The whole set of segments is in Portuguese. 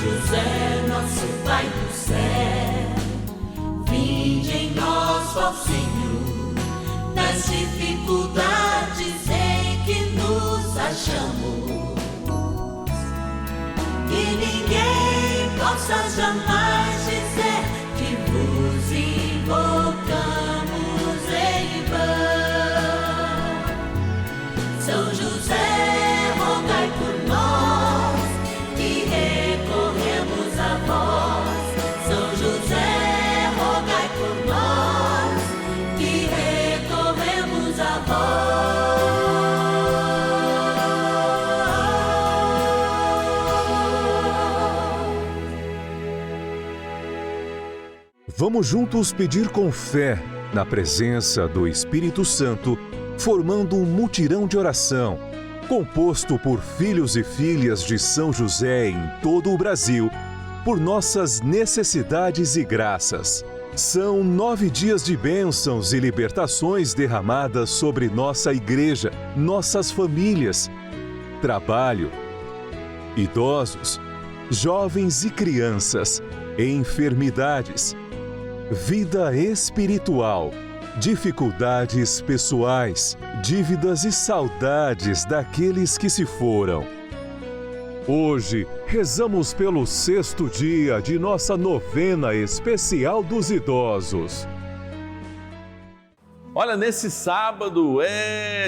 José, nosso Pai do céu, vinde em nós, ó Senhor, nas dificuldades em que nos achamos, que ninguém possa jamais dizer que vos invocamos em vão. São José, rogai por nós, que recorremos a vós. São José, rogai por nós, que recorremos a vós. Vamos juntos pedir com fé, na presença do Espírito Santo, formando um mutirão de oração, composto por filhos e filhas de São José em todo o Brasil, por nossas necessidades e graças. São 9 dias de bênçãos e libertações derramadas sobre nossa igreja, nossas famílias, trabalho, idosos, jovens e crianças, enfermidades, vida espiritual, dificuldades pessoais, dívidas e saudades daqueles que se foram. Hoje, rezamos pelo 6º dia de nossa novena especial dos idosos. Olha, nesse sábado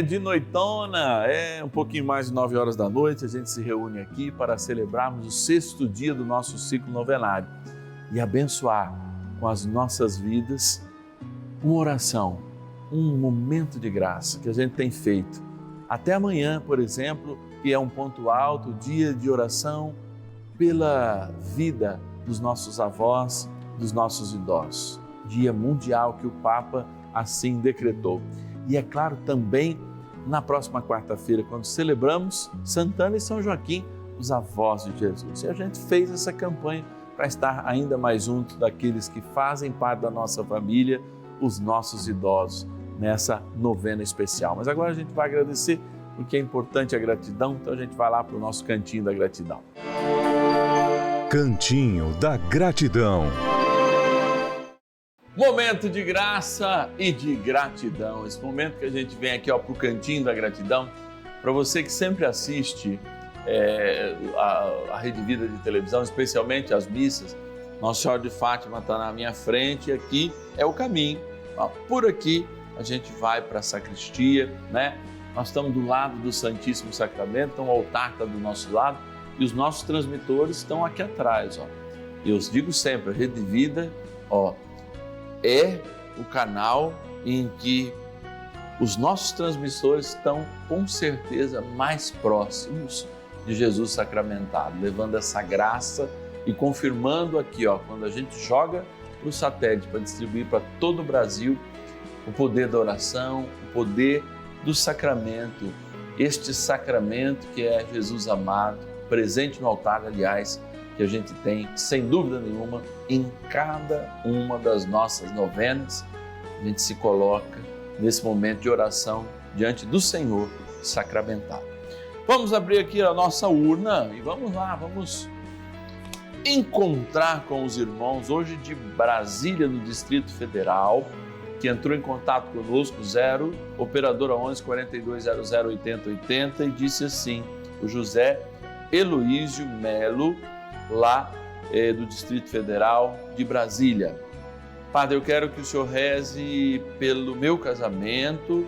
de noitona, um pouquinho mais de 9 horas da noite, a gente se reúne aqui para celebrarmos o 6º dia do nosso ciclo novenário e abençoar com as nossas vidas uma oração, um momento de graça que a gente tem feito. Até amanhã, por exemplo, que é um ponto alto, dia de oração pela vida dos nossos avós, dos nossos idosos. Dia mundial que o Papa assim decretou. E é claro também, na próxima quarta-feira, quando celebramos Santana e São Joaquim, os avós de Jesus. E a gente fez essa campanha para estar ainda mais junto daqueles que fazem parte da nossa família, os nossos idosos, nessa novena especial. Mas agora a gente vai agradecer, porque é importante a gratidão, então a gente vai lá para o nosso Cantinho da Gratidão. Cantinho da Gratidão. Momento de graça e de gratidão. Esse momento que a gente vem aqui para o Cantinho da Gratidão, para você que sempre assiste a Rede Vida de televisão, especialmente as missas, Nossa Senhora de Fátima está na minha frente e aqui é o caminho. Por aqui a gente vai para a sacristia, né? Nós estamos do lado do Santíssimo Sacramento, então o altar está do nosso lado e os nossos transmitores estão aqui atrás. Eu digo sempre, a Rede Vida é o canal em que os nossos transmissores estão com certeza mais próximos de Jesus sacramentado, levando essa graça e confirmando aqui, quando a gente joga para o satélite para distribuir para todo o Brasil o poder da oração, o poder do sacramento, este sacramento que é Jesus amado, presente no altar, aliás, que a gente tem, sem dúvida nenhuma, em cada uma das nossas novenas, a gente se coloca nesse momento de oração diante do Senhor sacramentado. Vamos abrir aqui a nossa urna e vamos lá, vamos encontrar com os irmãos hoje de Brasília, no Distrito Federal, que entrou em contato conosco, 0 operadora 11 4200 8080 e disse assim, o José Heloísio Melo, lá do Distrito Federal de Brasília. Padre, eu quero que o senhor reze pelo meu casamento,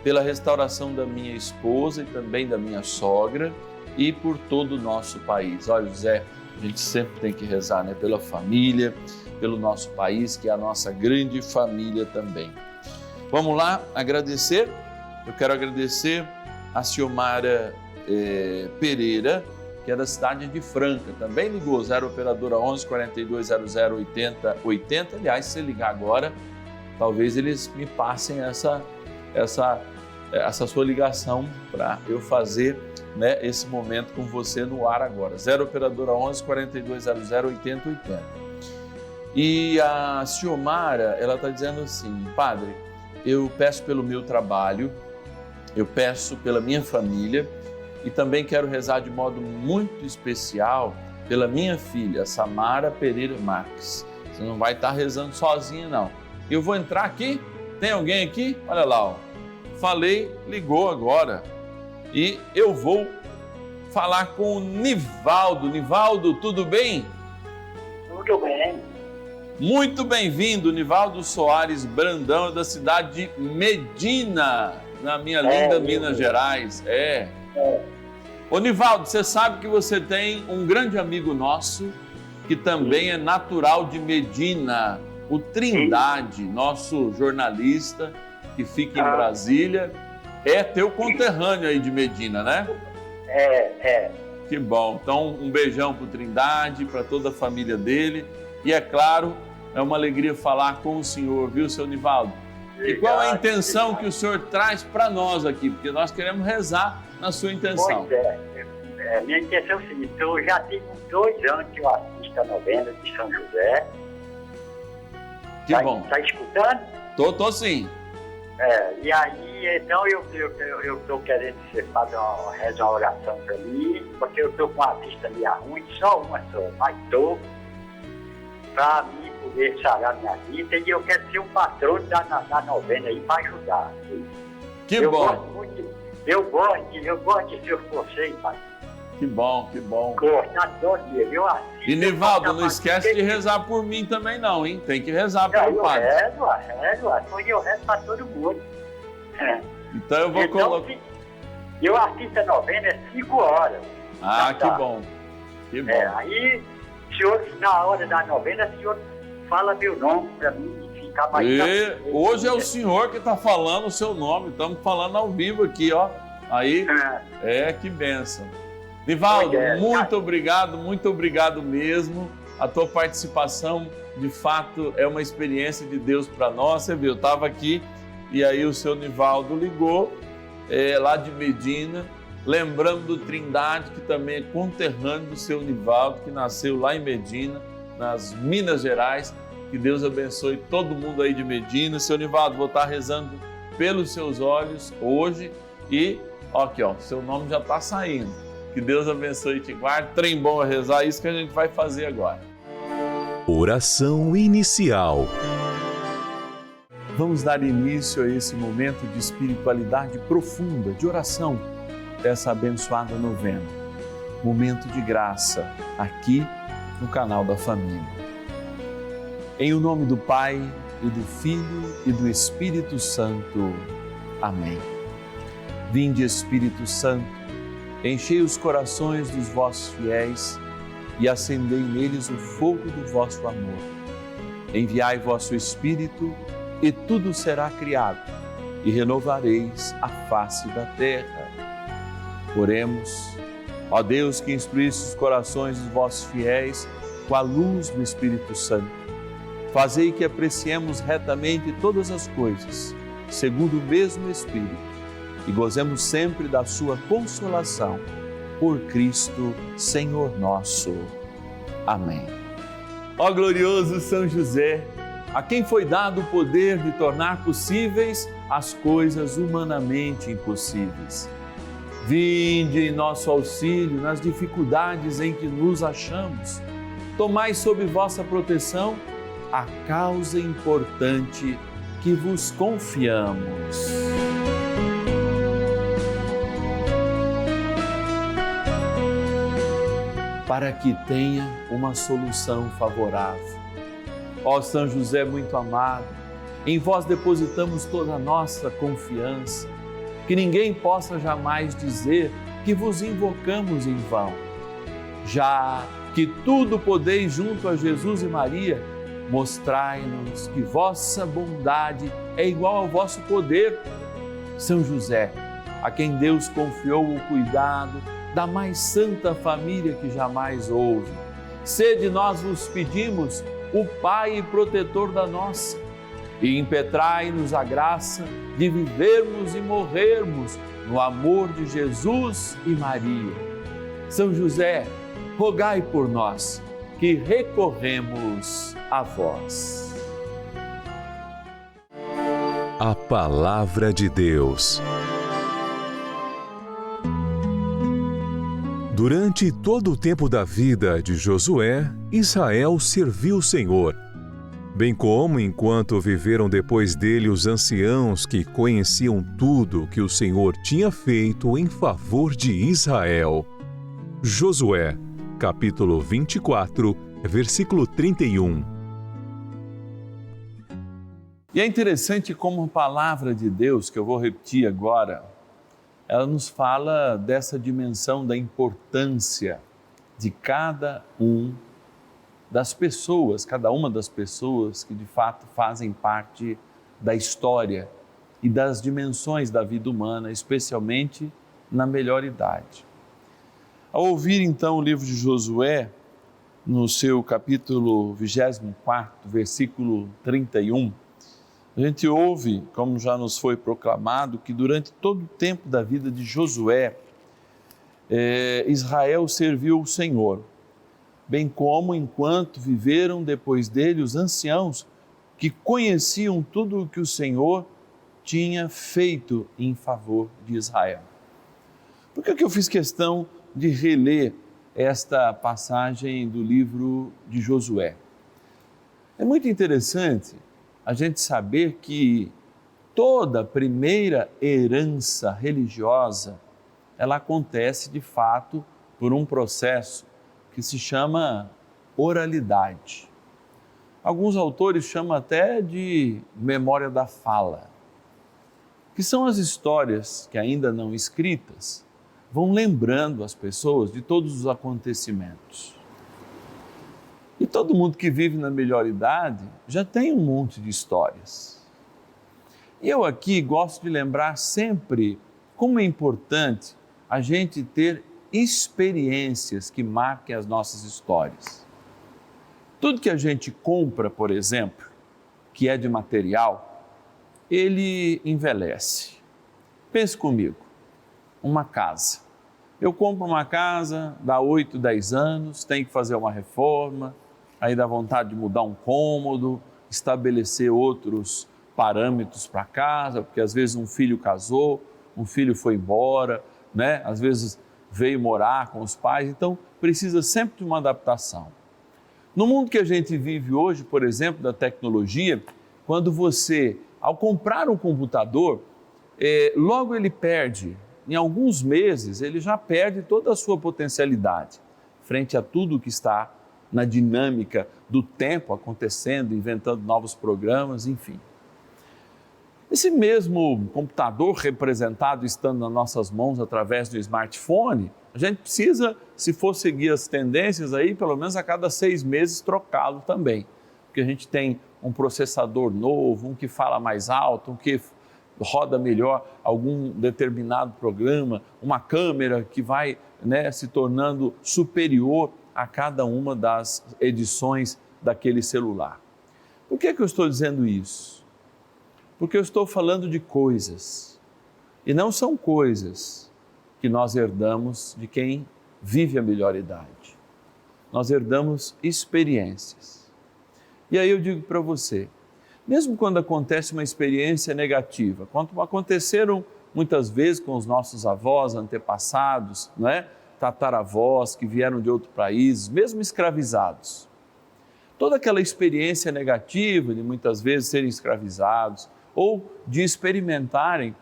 pela restauração da minha esposa e também da minha sogra e por todo o nosso país. Olha, José, a gente sempre tem que rezar, né? Pela família, pelo nosso país, que é a nossa grande família também. Vamos lá, agradecer. Eu quero agradecer a Ciomara Pereira, que é da cidade de Franca, também ligou, 0 operadora 11 4200 8080. Aliás, se ligar agora, talvez eles me passem essa sua ligação para eu fazer, né, esse momento com você no ar agora. 0 operadora 11 4200 8080. E a Ciomara, ela está dizendo assim, Padre, eu peço pelo meu trabalho, eu peço pela minha família e também quero rezar de modo muito especial pela minha filha, Samara Pereira Marques. Você não vai estar rezando sozinha, não. Eu vou entrar aqui, tem alguém aqui? Olha lá, ó. Falei, ligou agora. E eu vou falar com o Nivaldo. Nivaldo, tudo bem? Tudo bem. Muito bem-vindo, Nivaldo Soares Brandão, da cidade de Medina, na minha linda Minas Gerais. Ô Nivaldo, você sabe que você tem um grande amigo nosso, que também é natural de Medina, o Trindade, nosso jornalista, que fica em Brasília, é teu conterrâneo aí de Medina, né? Que bom. Então, um beijão pro Trindade, para toda a família dele. E é claro, é uma alegria falar com o senhor, viu, seu Nivaldo? E qual é a intenção que o senhor traz para nós aqui? Porque nós queremos rezar na sua intenção. Pois minha intenção é o seguinte: eu já tenho 2 anos que eu assisto a novena de São José. Que bom. Tá escutando? Tô sim. E aí, então eu tô querendo que você faça uma oração para mim, porque eu tô com a vista meio ruim, só uma só, mas tô para mim poder sarar minha vida, e eu quero ser o patrono da novena aí para ajudar. Que bom. Eu gosto de ser vocês, pai. Que bom, que bom. Adoro mesmo, eu assisto. E Nivaldo, não esquece de rezar por mim também não, hein? Tem que rezar pelo padre. Eu rezo para todo mundo. Então eu vou colocar... Eu assisto a novena 5 horas. Que bom. Que bom. Aí, o senhor, na hora da novena, o senhor fala meu nome para mim ficar mais... Hoje é o senhor que está falando o seu nome, estamos falando ao vivo aqui, ó. Aí, que bênção. Nivaldo, muito obrigado mesmo. A tua participação, de fato, é uma experiência de Deus para nós. Você viu, eu estava aqui e aí o seu Nivaldo ligou, lá de Medina, lembrando do Trindade, que também é conterrâneo do seu Nivaldo, que nasceu lá em Medina, nas Minas Gerais. Que Deus abençoe todo mundo aí de Medina. Seu Nivaldo, vou estar rezando pelos seus olhos hoje e, aqui, ó, seu nome já está saindo. Que Deus abençoe e te guarde. Trem bom a rezar, isso que a gente vai fazer agora. Oração inicial. Vamos dar início a esse momento de espiritualidade profunda, de oração, dessa abençoada novena. Momento de graça, aqui no canal da Família. Em o nome do Pai, e do Filho, e do Espírito Santo. Amém. Vinde, Espírito Santo, enchei os corações dos vossos fiéis e acendei neles o fogo do vosso amor. Enviai vosso Espírito e tudo será criado e renovareis a face da terra. Oremos. Ó Deus, que instruísse os corações dos vossos fiéis com a luz do Espírito Santo, fazei que apreciemos retamente todas as coisas, segundo o mesmo Espírito, e gozemos sempre da sua consolação. Por Cristo, Senhor nosso. Amém. Ó glorioso São José, a quem foi dado o poder de tornar possíveis as coisas humanamente impossíveis. Vinde em nosso auxílio nas dificuldades em que nos achamos. Tomai sob vossa proteção a causa importante que vos confiamos. Para que tenha uma solução favorável. Ó São José muito amado, em vós depositamos toda a nossa confiança, que ninguém possa jamais dizer que vos invocamos em vão. Já que tudo podeis junto a Jesus e Maria, mostrai-nos que vossa bondade é igual ao vosso poder. São José, a quem Deus confiou o cuidado da mais santa família que jamais houve. Sede, nós vos pedimos, o Pai e protetor da nossa, e impetrai-nos a graça de vivermos e morrermos no amor de Jesus e Maria. São José, rogai por nós, que recorremos a vós. A Palavra de Deus. Durante todo o tempo da vida de Josué, Israel serviu o Senhor, bem como enquanto viveram depois dele os anciãos que conheciam tudo que o Senhor tinha feito em favor de Israel. Josué, capítulo 24, versículo 31. E é interessante como a palavra de Deus, que eu vou repetir agora, ela nos fala dessa dimensão da importância de cada uma das pessoas que de fato fazem parte da história e das dimensões da vida humana, especialmente na melhor idade. Ao ouvir então o livro de Josué, no seu capítulo 24, versículo 31, a gente ouve, como já nos foi proclamado, que durante todo o tempo da vida de Josué, Israel serviu o Senhor, bem como enquanto viveram depois dele os anciãos que conheciam tudo o que o Senhor tinha feito em favor de Israel. Por que eu fiz questão de reler esta passagem do livro de Josué? É muito interessante a gente saber que toda primeira herança religiosa, ela acontece de fato por um processo que se chama oralidade. Alguns autores chamam até de memória da fala, que são as histórias que ainda não escritas, vão lembrando as pessoas de todos os acontecimentos. E todo mundo que vive na melhor idade já tem um monte de histórias. E eu aqui gosto de lembrar sempre como é importante a gente ter experiências que marquem as nossas histórias. Tudo que a gente compra, por exemplo, que é de material, ele envelhece. Pense comigo, uma casa. Eu compro uma casa, dá 8, 10 anos, tem que fazer uma reforma, aí dá vontade de mudar um cômodo, estabelecer outros parâmetros para a casa, porque às vezes um filho casou, um filho foi embora, né? Às vezes veio morar com os pais, então precisa sempre de uma adaptação. No mundo que a gente vive hoje, por exemplo, da tecnologia, quando você, ao comprar um computador, logo ele perde, em alguns meses, ele já perde toda a sua potencialidade, frente a tudo que está na dinâmica do tempo acontecendo, inventando novos programas, enfim. Esse mesmo computador representado estando nas nossas mãos através do smartphone, a gente precisa, se for seguir as tendências aí, pelo menos a cada 6 meses trocá-lo também. Porque a gente tem um processador novo, um que fala mais alto, um que roda melhor algum determinado programa, uma câmera que vai, né, se tornando superior a cada uma das edições daquele celular. Por que eu estou dizendo isso? Porque eu estou falando de coisas, e não são coisas que nós herdamos de quem vive a melhor idade. Nós herdamos experiências. E aí eu digo para você, mesmo quando acontece uma experiência negativa, como aconteceram muitas vezes com os nossos avós, antepassados, não é? Tataravós que vieram de outro país, mesmo escravizados. Toda aquela experiência negativa de muitas vezes serem escravizados ou de experimentarem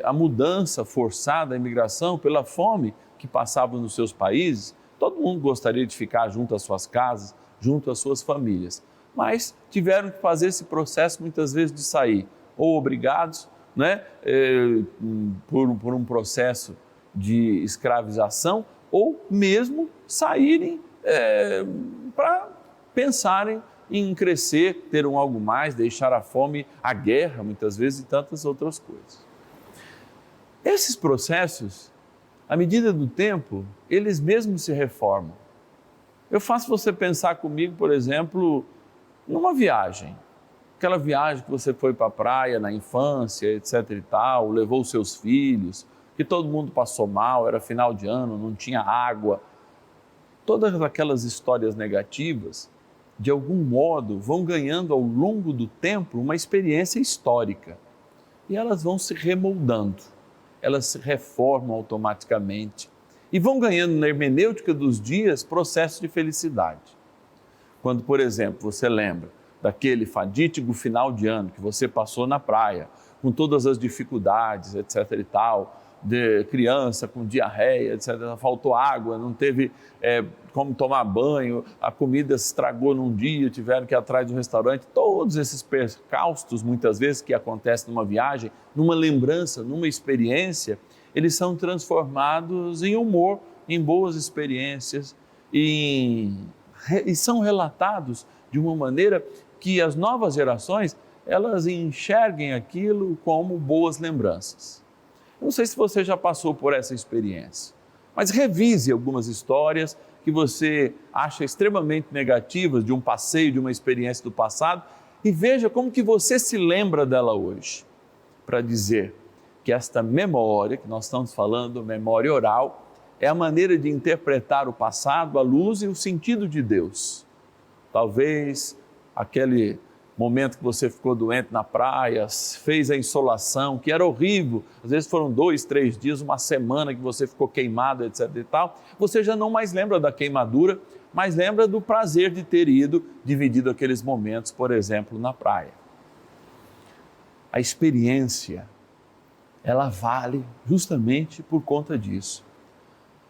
a mudança forçada, a imigração pela fome que passavam nos seus países, todo mundo gostaria de ficar junto às suas casas, junto às suas famílias, mas tiveram que fazer esse processo muitas vezes de sair, ou obrigados, né, por um processo de escravização, ou mesmo saírem para pensarem em crescer, ter um algo mais, deixar a fome, a guerra, muitas vezes, e tantas outras coisas. Esses processos, à medida do tempo, eles mesmos se reformam. Eu faço você pensar comigo, por exemplo, numa viagem. Aquela viagem que você foi para a praia na infância, etc e tal, levou os seus filhos, que todo mundo passou mal, era final de ano, não tinha água. Todas aquelas histórias negativas, de algum modo, vão ganhando ao longo do tempo uma experiência histórica. E elas vão se remoldando, elas se reformam automaticamente, e vão ganhando na hermenêutica dos dias processos de felicidade. Quando, por exemplo, você lembra daquele fadídico final de ano que você passou na praia, com todas as dificuldades, etc. e tal, de criança com diarreia, etc. Faltou água, não teve como tomar banho, a comida se estragou num dia, tiveram que ir atrás do restaurante. Todos esses percalços, muitas vezes, que acontecem numa viagem, numa lembrança, numa experiência, eles são transformados em humor, em boas experiências e são relatados de uma maneira que as novas gerações, elas enxerguem aquilo como boas lembranças. Eu não sei se você já passou por essa experiência, mas revise algumas histórias que você acha extremamente negativas de um passeio, de uma experiência do passado e veja como que você se lembra dela hoje, para dizer que esta memória, que nós estamos falando, memória oral, é a maneira de interpretar o passado à luz e o sentido de Deus. Talvez aquele momento que você ficou doente na praia, fez a insolação, que era horrível, às vezes foram 2, 3 dias, uma semana que você ficou queimado, etc. e tal, você já não mais lembra da queimadura, mas lembra do prazer de ter ido, dividido aqueles momentos, por exemplo, na praia. A experiência, ela vale justamente por conta disso.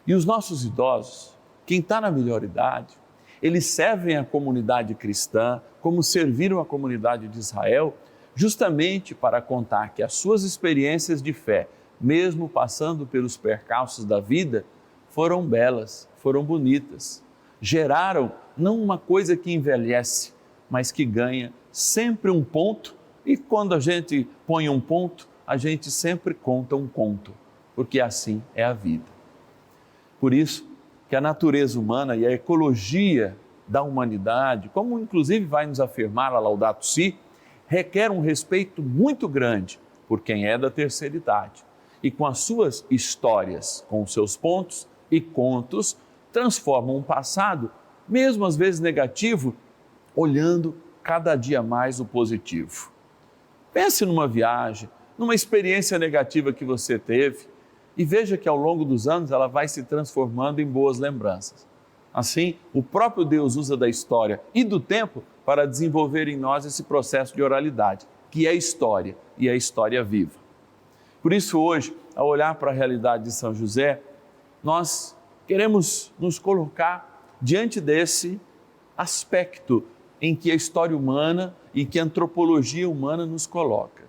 E os nossos idosos, quem está na melhor idade, eles servem a comunidade cristã, como serviram a comunidade de Israel, justamente para contar que as suas experiências de fé, mesmo passando pelos percalços da vida, foram belas, foram bonitas. Geraram não uma coisa que envelhece, mas que ganha sempre um ponto, e quando a gente põe um ponto, a gente sempre conta um conto, porque assim é a vida. Por isso que a natureza humana e a ecologia da humanidade, como inclusive vai nos afirmar a Laudato Si, requer um respeito muito grande por quem é da terceira idade e com as suas histórias, com os seus pontos e contos, transformam um passado, mesmo às vezes negativo, olhando cada dia mais o positivo. Pense numa viagem, numa experiência negativa que você teve e veja que ao longo dos anos ela vai se transformando em boas lembranças. Assim, o próprio Deus usa da história e do tempo para desenvolver em nós esse processo de oralidade, que é a história e a história viva. Por isso hoje, ao olhar para a realidade de São José, nós queremos nos colocar diante desse aspecto em que a história humana e que a antropologia humana nos coloca.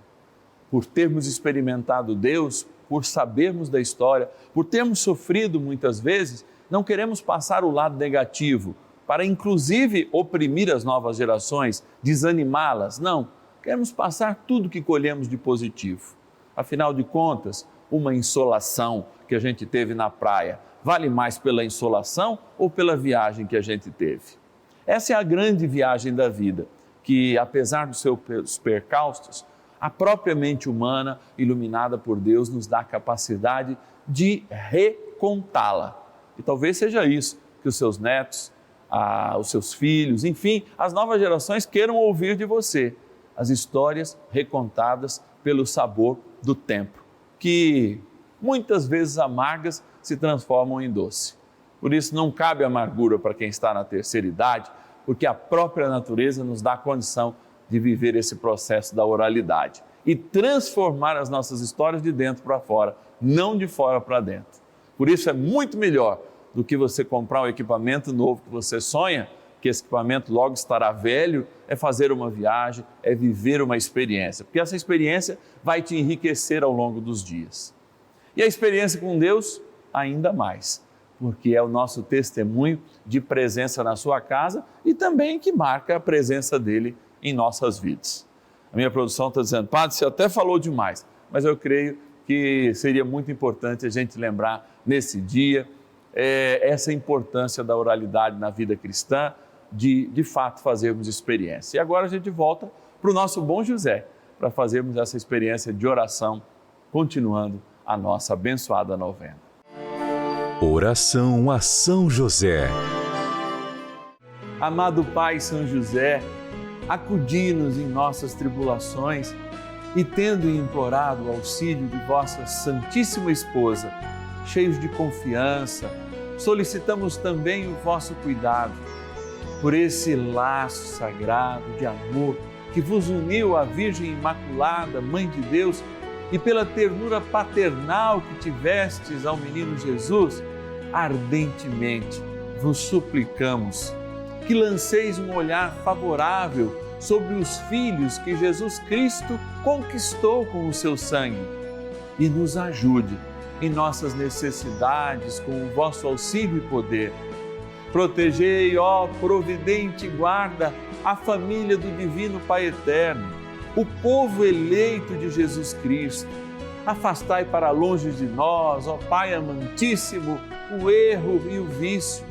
Por termos experimentado Deus, por sabermos da história, por termos sofrido muitas vezes, não queremos passar o lado negativo para inclusive oprimir as novas gerações, desanimá-las. Não, queremos passar tudo que colhemos de positivo. Afinal de contas, uma insolação que a gente teve na praia vale mais pela insolação ou pela viagem que a gente teve? Essa é a grande viagem da vida, que apesar dos seus percalços, a própria mente humana, iluminada por Deus, nos dá a capacidade de recontá-la. E talvez seja isso que os seus netos, os seus filhos, enfim, as novas gerações queiram ouvir de você. As histórias recontadas pelo sabor do tempo, que muitas vezes amargas se transformam em doce. Por isso não cabe amargura para quem está na terceira idade, porque a própria natureza nos dá a condição de viver esse processo da oralidade e transformar as nossas histórias de dentro para fora, não de fora para dentro. Por isso é muito melhor do que você comprar um equipamento novo que você sonha, que esse equipamento logo estará velho, é fazer uma viagem, é viver uma experiência, porque essa experiência vai te enriquecer ao longo dos dias. E a experiência com Deus, ainda mais, porque é o nosso testemunho de presença na sua casa e também que marca a presença dele em nossas vidas. A minha produção está dizendo, padre, você até falou demais, mas eu creio que seria muito importante a gente lembrar nesse dia essa importância da oralidade na vida cristã, de fato fazermos experiência. E agora a gente volta para o nosso bom José, para fazermos essa experiência de oração, continuando a nossa abençoada novena. Oração a São José. Amado Pai São José, acudi-nos em nossas tribulações e, tendo implorado o auxílio de vossa Santíssima Esposa, cheios de confiança, solicitamos também o vosso cuidado por esse laço sagrado de amor que vos uniu à Virgem Imaculada, Mãe de Deus, e pela ternura paternal que tivestes ao menino Jesus, ardentemente vos suplicamos que lanceis um olhar favorável sobre os filhos que Jesus Cristo conquistou com o seu sangue e nos ajude em nossas necessidades com o vosso auxílio e poder. Protegei, ó providente guarda, a família do Divino Pai Eterno, o povo eleito de Jesus Cristo. Afastai para longe de nós, ó Pai amantíssimo, o erro e o vício.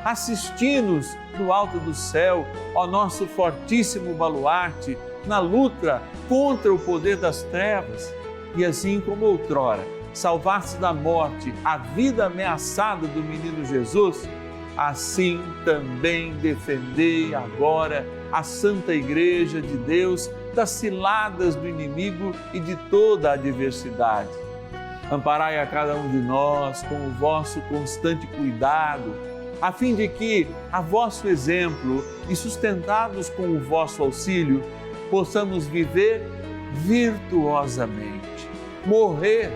Assisti-nos do alto do céu, ó nosso fortíssimo baluarte, na luta contra o poder das trevas. E assim como outrora salvaste da morte a vida ameaçada do menino Jesus, assim também defendei agora a Santa Igreja de Deus das ciladas do inimigo e de toda a adversidade. Amparai a cada um de nós com o vosso constante cuidado, a fim de que, a vosso exemplo e sustentados com o vosso auxílio, possamos viver virtuosamente, morrer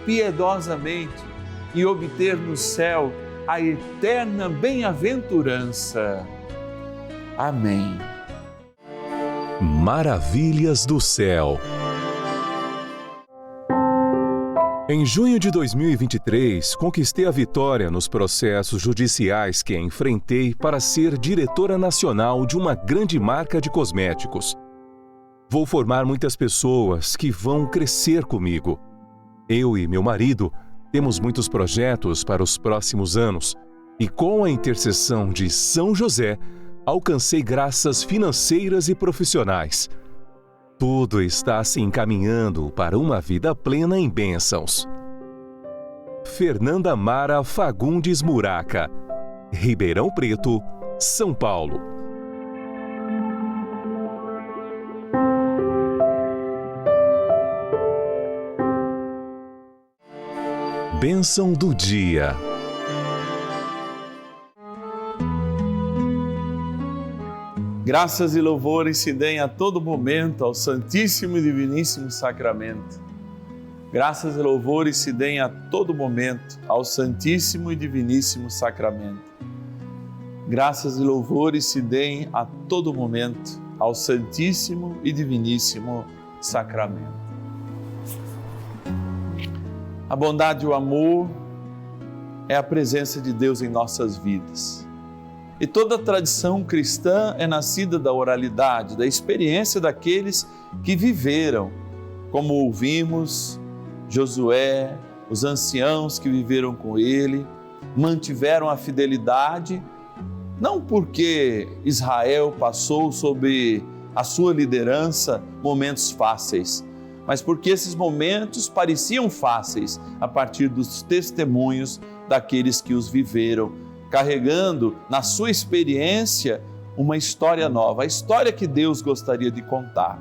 piedosamente e obter no céu a eterna bem-aventurança. Amém. Maravilhas do céu. Em junho de 2023, conquistei a vitória nos processos judiciais que enfrentei para ser diretora nacional de uma grande marca de cosméticos. Vou formar muitas pessoas que vão crescer comigo. Eu e meu marido temos muitos projetos para os próximos anos e, com a intercessão de São José, alcancei graças financeiras e profissionais. Tudo está se encaminhando para uma vida plena em bênçãos. Fernanda Mara Fagundes Muraca, Ribeirão Preto, São Paulo. Bênção do dia. Graças e louvores se deem a todo momento ao Santíssimo e Diviníssimo Sacramento. Graças e louvores se deem a todo momento ao Santíssimo e Diviníssimo Sacramento. Graças e louvores se deem a todo momento ao Santíssimo e Diviníssimo Sacramento. A bondade e o amor é a presença de Deus em nossas vidas. E toda a tradição cristã é nascida da oralidade, da experiência daqueles que viveram, como ouvimos Josué, os anciãos que viveram com ele, mantiveram a fidelidade, não porque Israel passou sob a sua liderança momentos fáceis, mas porque esses momentos pareciam fáceis a partir dos testemunhos daqueles que os viveram, carregando na sua experiência uma história nova, a história que Deus gostaria de contar.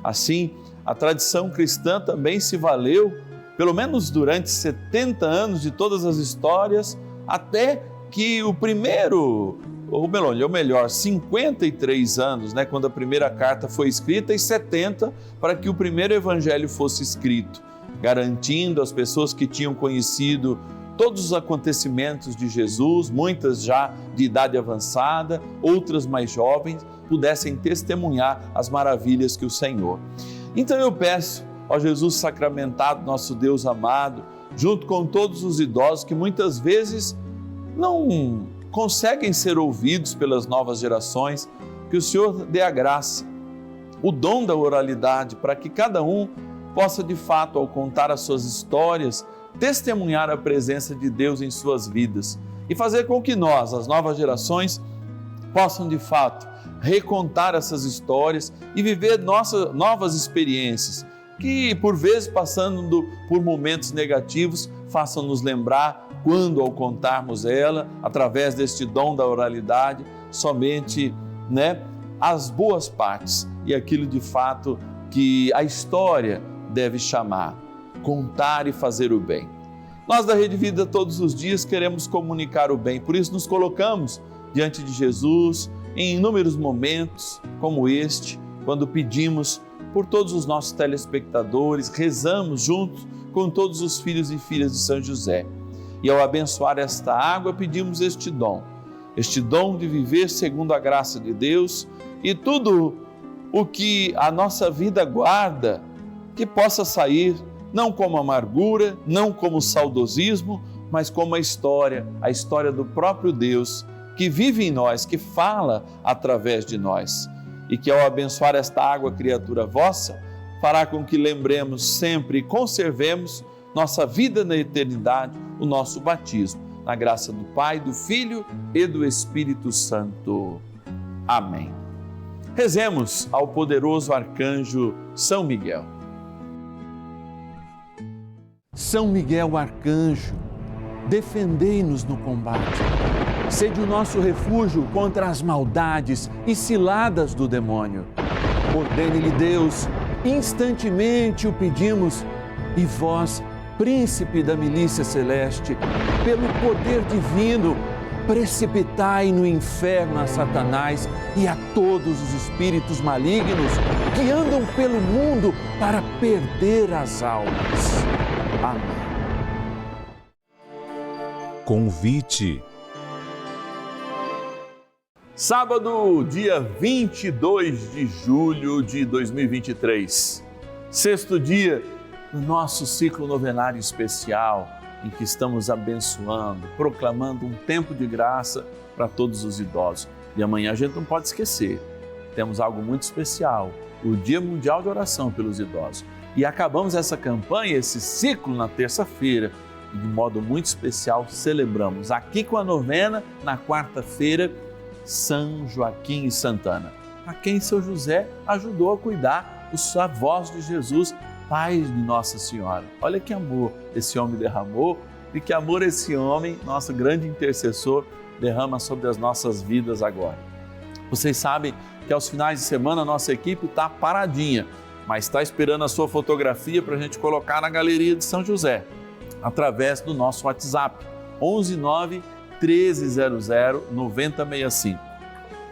Assim, a tradição cristã também se valeu, pelo menos durante 70 anos, de todas as histórias, até que o primeiro, ou melhor, 53 anos, quando a primeira carta foi escrita, e 70 para que o primeiro evangelho fosse escrito, garantindo às pessoas que tinham conhecido todos os acontecimentos de Jesus, muitas já de idade avançada, outras mais jovens, pudessem testemunhar as maravilhas que o Senhor. Então eu peço ao Jesus sacramentado, nosso Deus amado, junto com todos os idosos que muitas vezes não conseguem ser ouvidos pelas novas gerações, que o Senhor dê a graça, o dom da oralidade, para que cada um possa de fato, ao contar as suas histórias, testemunhar a presença de Deus em suas vidas e fazer com que nós, as novas gerações, possam de fato recontar essas histórias e viver novas experiências que, por vezes, passando por momentos negativos, façam nos lembrar, quando ao contarmos ela, através deste dom da oralidade, somente as boas partes e aquilo de fato que a história deve chamar. Contar e fazer o bem. Nós da Rede Vida todos os dias queremos comunicar o bem, por isso nos colocamos diante de Jesus em inúmeros momentos como este, quando pedimos por todos os nossos telespectadores, rezamos juntos com todos os filhos e filhas de São José. E ao abençoar esta água, pedimos este dom de viver segundo a graça de Deus e tudo o que a nossa vida guarda, que possa sair não como amargura, não como saudosismo, mas como a história do próprio Deus que vive em nós, que fala através de nós. E que ao abençoar esta água, criatura vossa, fará com que lembremos sempre e conservemos nossa vida na eternidade, o nosso batismo, na graça do Pai, do Filho e do Espírito Santo. Amém. Rezemos ao poderoso arcanjo São Miguel. São Miguel arcanjo, defendei-nos no combate. Sede o nosso refúgio contra as maldades e ciladas do demônio. Ordene-lhe Deus, instantemente o pedimos, e vós, príncipe da milícia celeste, pelo poder divino, precipitai no inferno a Satanás e a todos os espíritos malignos que andam pelo mundo para perder as almas. Amém. Convite. Sábado, dia 22 de julho de 2023, sexto dia do nosso ciclo novenário especial, em que estamos abençoando, proclamando um tempo de graça para todos os idosos. E amanhã a gente não pode esquecer, temos algo muito especial, o Dia Mundial de Oração pelos Idosos. E acabamos essa campanha, esse ciclo na terça-feira, e de modo muito especial celebramos aqui com a novena, na quarta-feira, São Joaquim e Santana, a quem São José ajudou a cuidar, os avós de Jesus, pais de Nossa Senhora. Olha que amor esse homem derramou e que amor esse homem, nosso grande intercessor, derrama sobre as nossas vidas agora. Vocês sabem que aos finais de semana a nossa equipe está paradinha, mas está esperando a sua fotografia para a gente colocar na galeria de São José, através do nosso WhatsApp, 11 9 1300 9065.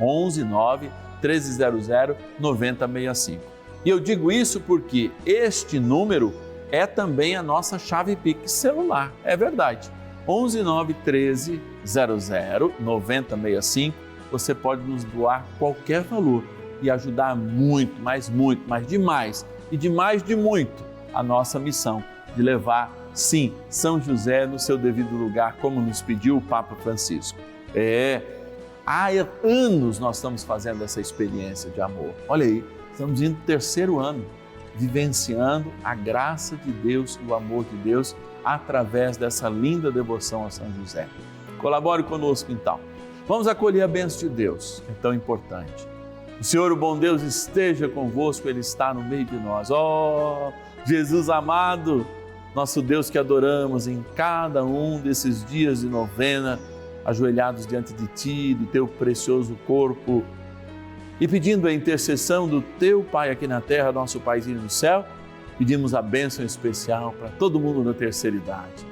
11 9 1300 9065. E eu digo isso porque este número é também a nossa chave Pix celular, é verdade. 11 9 1300 9065. Você pode nos doar qualquer valor e ajudar muito, mas demais e demais de muito a nossa missão de levar, sim, São José no seu devido lugar, como nos pediu o Papa Francisco. Há anos nós estamos fazendo essa experiência de amor. Olha aí, estamos indo no terceiro ano, vivenciando a graça de Deus e o amor de Deus através dessa linda devoção a São José. Colabore conosco então. Vamos acolher a bênção de Deus, que é tão importante. O Senhor, o bom Deus, esteja convosco, Ele está no meio de nós. Oh, Jesus amado, nosso Deus que adoramos em cada um desses dias de novena, ajoelhados diante de Ti, do Teu precioso corpo, e pedindo a intercessão do Teu Pai aqui na terra, nosso Paizinho no céu, pedimos a bênção especial para todo mundo da terceira idade,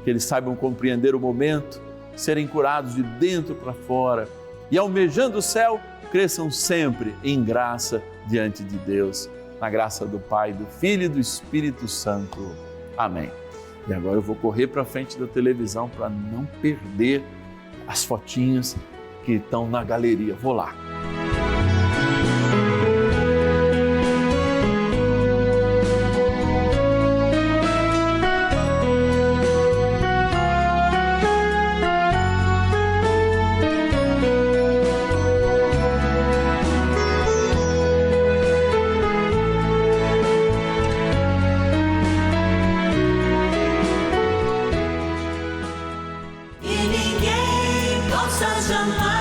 que eles saibam compreender o momento, serem curados de dentro para fora e, almejando o céu, cresçam sempre em graça diante de Deus, na graça do Pai, do Filho e do Espírito Santo. Amém. E agora eu vou correr para frente da televisão para não perder as fotinhas que estão na galeria. Vou lá. E ninguém possa jamais